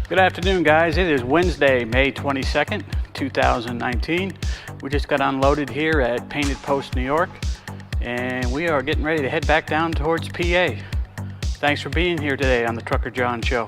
Good afternoon, guys. It is Wednesday, May 22nd, 2019. We just got unloaded here at Painted Post, New York, and we are getting ready to head back down towards PA. Thanks for being here today on the Trucker John Show.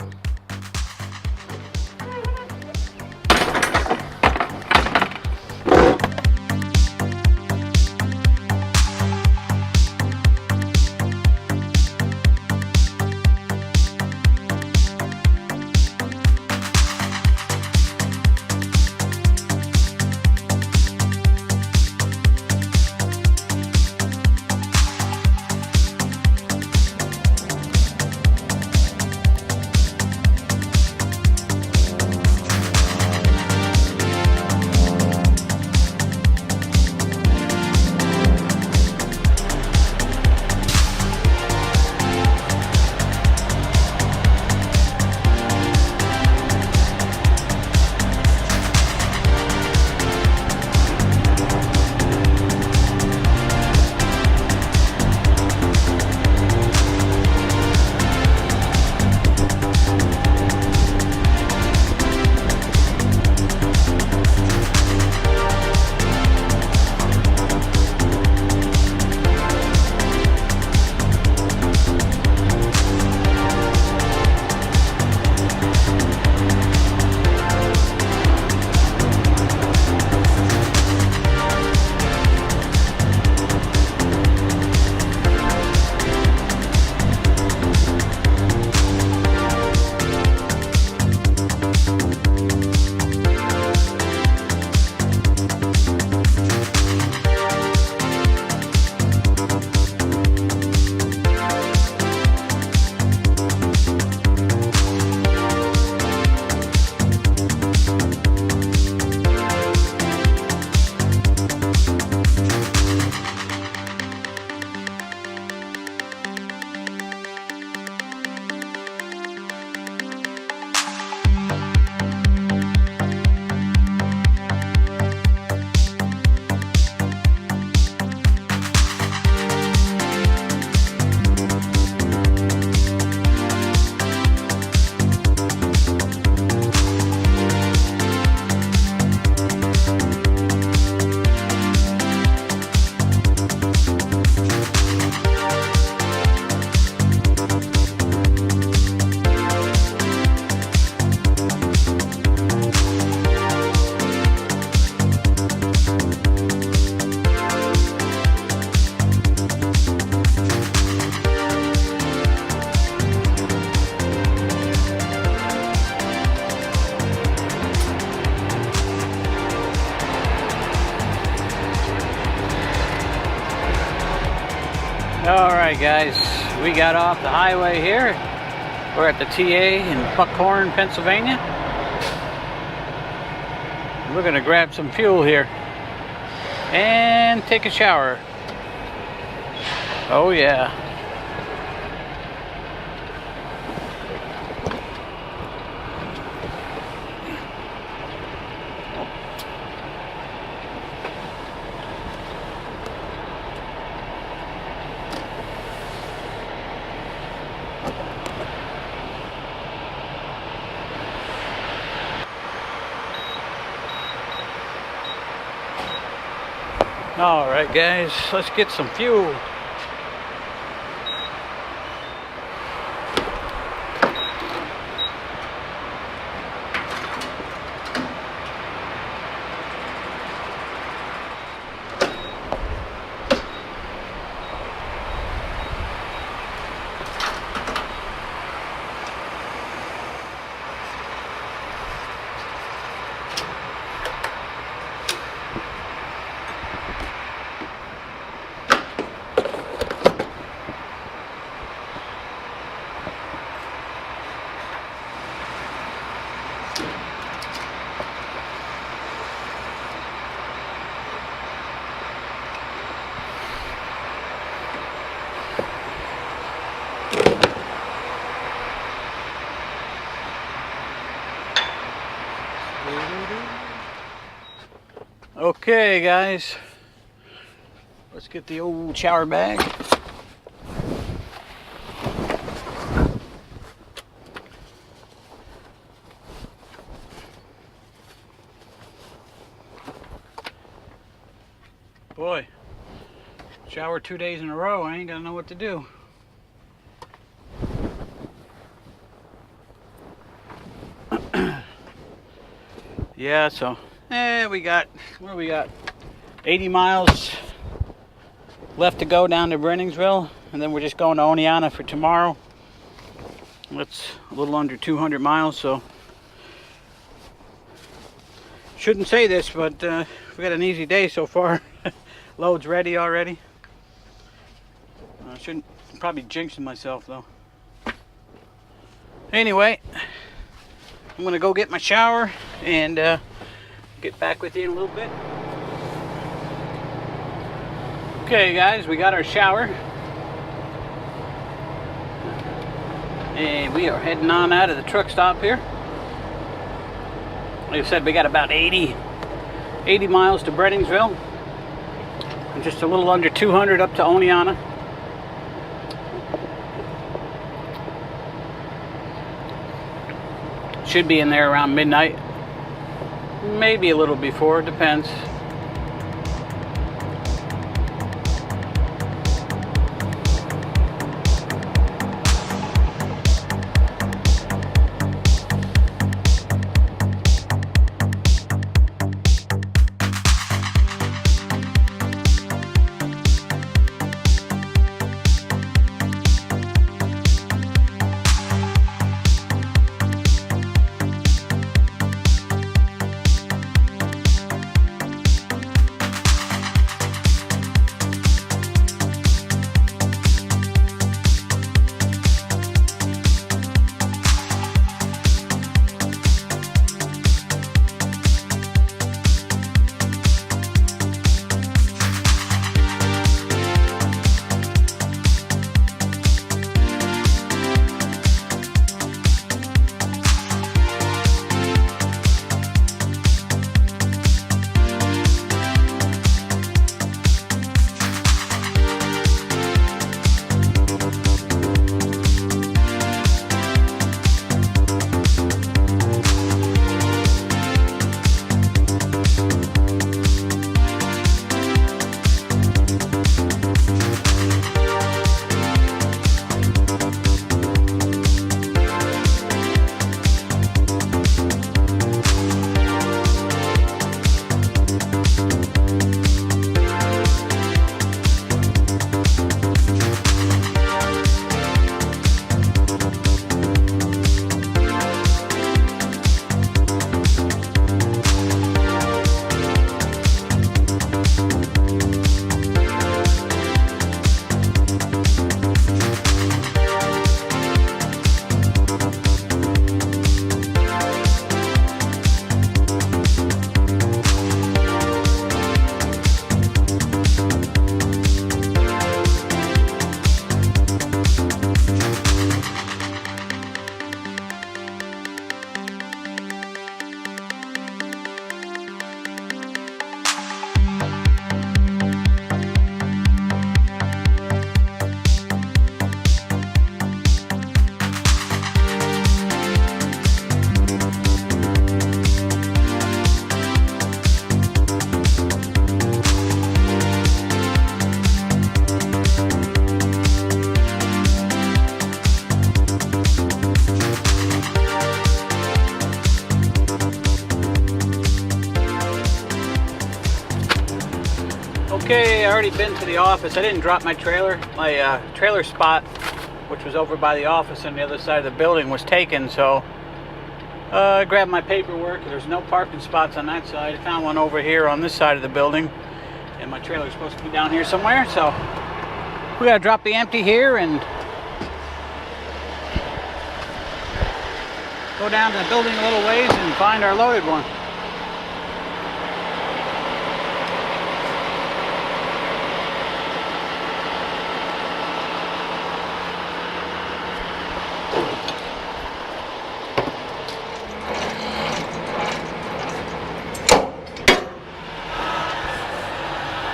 Alright guys, we got off the highway here. We're at the TA in Buckhorn, Pennsylvania. We're going to grab some fuel here and take a shower. Oh yeah. All right, guys, let's get some fuel. Okay guys, let's get the old shower bag. Boy, shower 2 days in a row, I ain't gonna know what to do. Yeah, so we got, what do we got? 80 miles left to go down to Breinigsville, and then we're just going to Oneonta for tomorrow. That's a little under 200 miles, so shouldn't say this, but we got an easy day so far. Load's ready already. I shouldn't, probably jinxing myself though. Anyway, I'm gonna go get my shower and get back with you in a little bit. Okay guys, we got our shower and we are heading on out of the truck stop here. Like I said, we got about 80 miles to Breinigsville and just a little under 200 up to Oneonta. Should be in there around midnight, maybe a little before, depends. Okay, I already been to the office. I didn't drop my trailer. My trailer spot, which was over by the office on the other side of the building, was taken, so I grabbed my paperwork. There's no parking spots on that side. I found one over here on this side of the building, and my trailer's supposed to be down here somewhere, so we gotta drop the empty here and go down to the building a little ways and find our loaded one.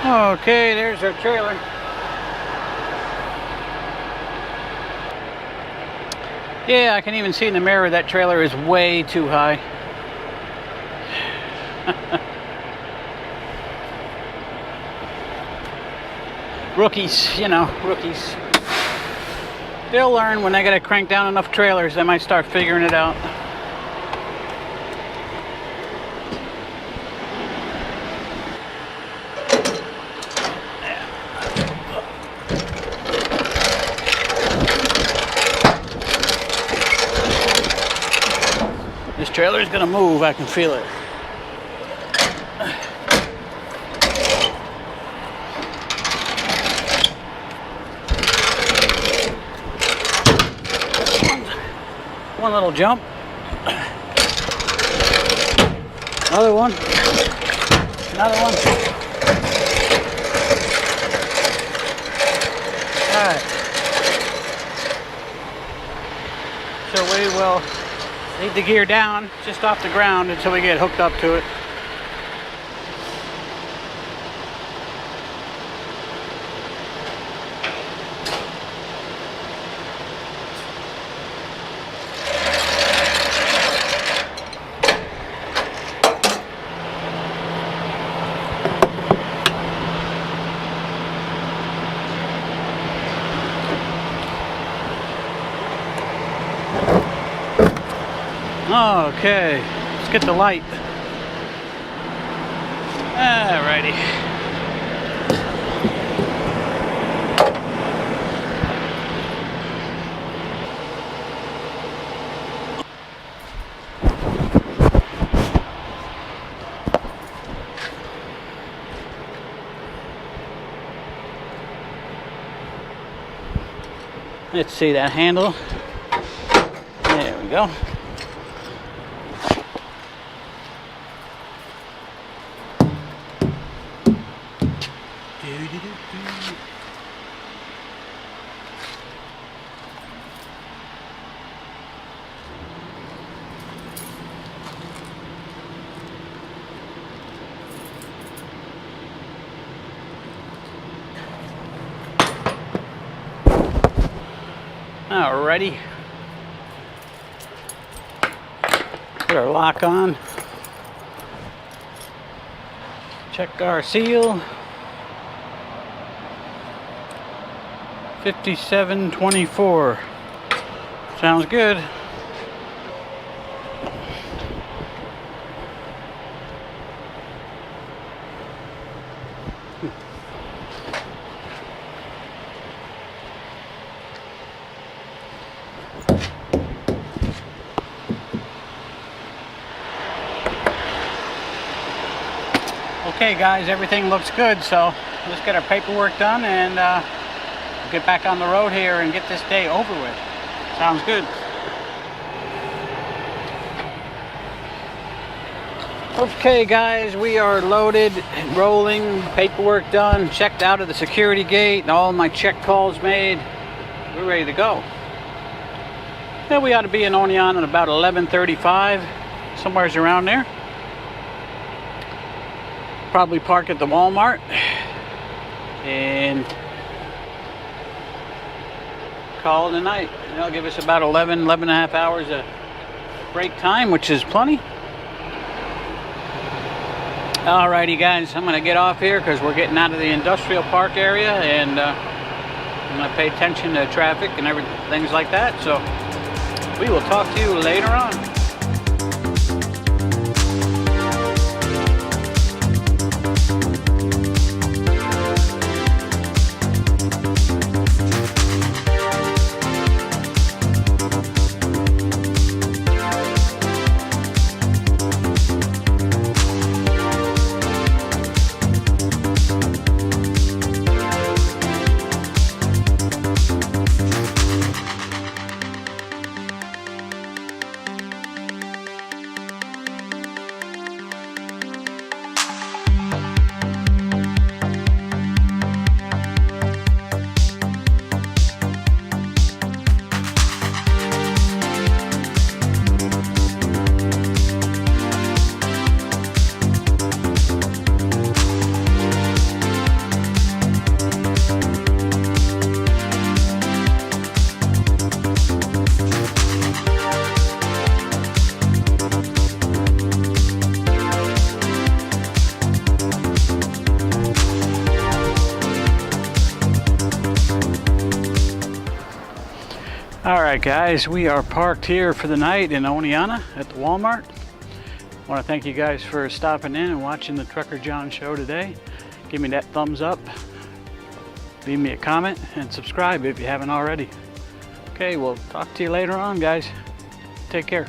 Okay, there's our trailer. Yeah, I can even see in the mirror that trailer is way too high. Rookies, you know, rookies. They'll learn when they gotta crank down enough trailers, they might start figuring it out. This trailer's gonna move, I can feel it. One little jump. Another one. Another one. Alright. So we will leave the gear down just off the ground until we get hooked up to it. Okay, let's get the light. Alrighty. Let's see that handle. There we go. Alrighty. Put our lock on. Check our seal. 5724. Sounds good. Okay guys, everything looks good, so let's get our paperwork done and get back on the road here and get this day over with. Sounds good. Okay guys, we are loaded, rolling, paperwork done, checked out of the security gate, all my check calls made. We're ready to go. Yeah, we ought to be in Oneonta at about 11:35, somewhere's around there. Probably park at the Walmart and call it a night. That'll give us about 11 and a half hours of break time, which is plenty. Alrighty guys, I'm gonna get off here because we're getting out of the industrial park area, and I'm gonna pay attention to traffic and things like that. So we will talk to you later on. right, guys, we are parked here for the night in Oneonta at the Walmart. I want to thank you guys for stopping in and watching the Trucker John show today. Give me that thumbs up, leave me a comment, and subscribe if you haven't already. Okay, we'll talk to you later on, guys. Take care.